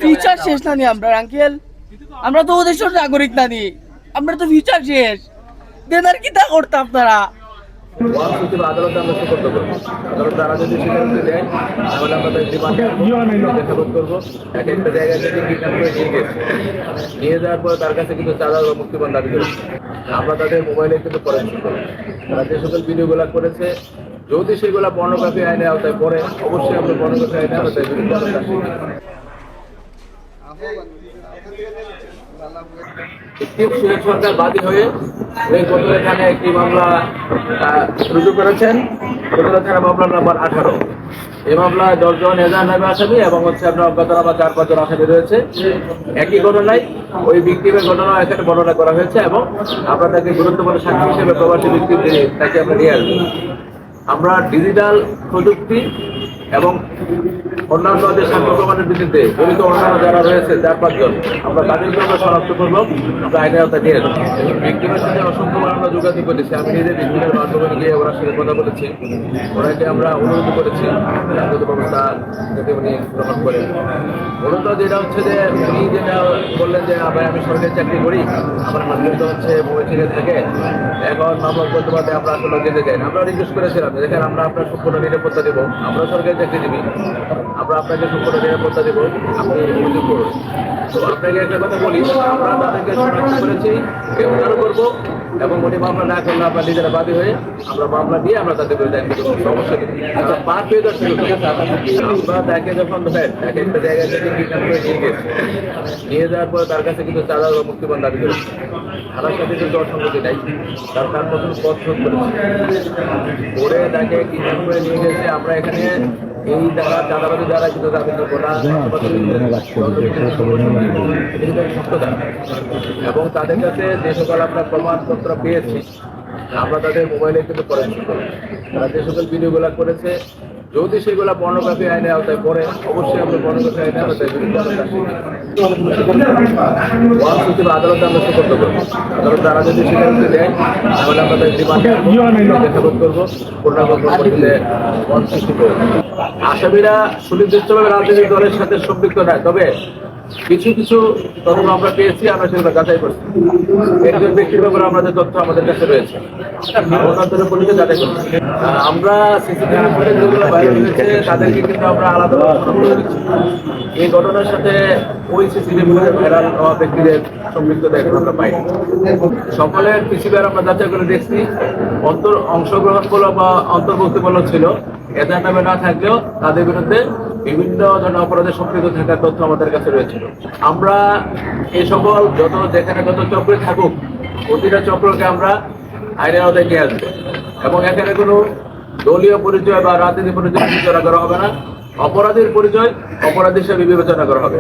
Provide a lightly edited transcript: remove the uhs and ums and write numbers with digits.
Future শেষ না নি আমরা আঙ্কেল, আমরা তো ওদেশের নাগরিক না নি, আমরা তো ফিউচার শেষ দেন আর কি তা করতে আপনারা। আদালতে আমরা সুপর্দ করবো। আদালত তারা যদি স্বীকারোক্তি দেয় তাহলে আমরা তাদের জিজ্ঞাসাবাদ করবো। এক একটা জায়গায় থেকে কিডন্যাপ করে নিয়ে গেছে, নিয়ে যাওয়ার পর তার কাছে কিন্তু চাঁদা বা মুক্তিপণ দাবি করেছে। আমরা তাদের মোবাইলে কিন্তু ফরেনসিক করবো। তারা যে সকল ভিডিওগুলো করেছে যদি সেগুলো পর্নোগ্রাফি আইনের আওতায় পড়ে অবশ্যই আমরা পর্নোগ্রাফি আইনের আওতায় বিরুদ্ধে আমরা আসি। সরকার বাদী হয়ে কোতোয়ালি থানায় একটি মামলা রুজু করেছেন। কোতোয়ালি থানা মামলা নাম্বার 18। এই মামলায় 10 জন এজাহার নামে আসামি এবং আপনার অজ্ঞাতনামা 4-5 জন আসামি রয়েছে। একই ঘটনায় ওই ভিক্টিমের ঘটনা এখানে বর্ণনা করা হয়েছে এবং আমরা তাকে গুরুত্বপূর্ণ সাক্ষী হিসেবে প্রবাসী ভিক্টিম তাকে আমরা নিয়ে আসবো। আমরা ডিজিটাল প্রযুক্তি এবং অন্যান্য যে সাক্ষ্য প্রমাণের ভিত্তিতে জড়িত অন্যান্য যারা রয়েছে 4-5 জন আমরা তাদেরকে আমরা শনাক্ত করবো, আমরা আইনের আওতায় নিয়ে আসবো। ভিক্টিমের সাথে অসংখ্যবার আমরা যোগাযোগ করেছি। আমি নিজে ভিক্টিমের মাধ্যমে গিয়ে ওনার সাথে কথা বলেছি, ওনাকে আমরা অনুরোধ করেছি আইনগত ব্যবস্থা যাতে উনি গ্রহণ করেন। মূলত যেটা হচ্ছে যে উনি যেটা বললেন যে ভাই আমি সরকারি চাকরি করি, আমার হাজবেন্ড হচ্ছে ময়মনসিংহে থাকে, এখন মামলা করতে পারলে আমরা আসলে যেতে চাই না। আমরা রিকোয়েস্ট করেছিলাম দেখেন আমরা আপনার সম্পূর্ণ নিরাপত্তা দেবো, আমরা সরকারি চাকরিজীবী, আমরা আপনাকে সম্পূর্ণ নিরাপত্তা দেবো, আপনি অভিযোগ করুন। তো আপনাকে একটা কথা বলি, আমরা তাদেরকে শনাক্ত করেছি, গ্রেফতারও করবো এবং উনি মামলা না করলে আমরা নিজেরা বাদী হয়ে আমরা মামলা দিয়ে আমরা তাদের বিরুদ্ধে সমস্যা দিই। আমরা পার পেয়ে যাচ্ছি আমরা তাকে যখন ধরেন এক একটা জায়গায় থেকে কিডন্যাপ করে নিয়ে গেছে, নিয়ে যাওয়ার পর তার কাছে কিন্তু চাঁদা বা মুক্তিপণ দাবি করেছে। থানার সাথে কিন্তু অসঙ্গতি নাই, তার মতন পথ শোধ করেছে করে তাকে কিডন্যাপ করে নিয়ে গেছে। আমরা এখানে এই যারা চাঁদাবাদী যারা কিন্তু তাদের সত্যতা এবং তাদের কাছে যে সকল আপনার প্রমাণপত্র পেয়েছি আমরা তাদের মোবাইলে কিন্তু ফরেনসিক করবো। তারা যে সকল ভিডিওগুলো করেছে যদি সেগুলো পর্নোগ্রাফি আইনের আওতায় পড়ে অবশ্যই আমরা পর্নোগ্রাফি আইনের আওতায় বিরুদ্ধে আদালতে আমরা সুপর্দ করবো। আদালত তারা যদি স্বীকারোক্তি দেয় তাহলে আমরা তাদের জিজ্ঞাসাবাদ করবো, আসামিরা সুনির্দিষ্টভাবে রাজনৈতিক দলের সাথে সম্পৃক্ত নয়, তবে কিছু কিছু তথ্য আমরা পেয়েছি, আমরা সেগুলো যাচাই করছি। একজন ব্যক্তির ব্যাপারে আমাদের তথ্য আমাদের কাছে রয়েছে, পুলিশে যাচাই করছি। আমরা সিসিটিভি ফুটেজ যেগুলো বাইরে হয়েছে তাদেরকে কিন্তু আমরা আলাদা দিচ্ছি। এই ঘটনার সাথে ওই সিসিটিভি ফুটেজ ভাইরাল হওয়া ব্যক্তিদের সম্পৃক্ততা এখন আমরা পাই। সকলের পিসিবিআর আমরা যাচাই করে দেখছি, অংশগ্রহণ বলো বা অন্তর্ভুক্তি বলো ছিল, এজাহার নামে না থাকলেও তাদের বিরুদ্ধে বিভিন্ন ধরনের অপরাধে সম্পৃক্ত থাকার তথ্য আমাদের কাছে রয়েছিল। আমরা এই সকল যেখানে যত চক্রে থাকুক প্রতিটা চক্রকে আমরা আইনের আওতায় নিয়ে আসবো এবং এখানে কোনো দলীয় পরিচয় বা রাজনীতি পরিচয় বিবেচনা করা হবে না। অপরাধীর পরিচয় অপরাধী হিসেবে বিবেচনা করা হবে।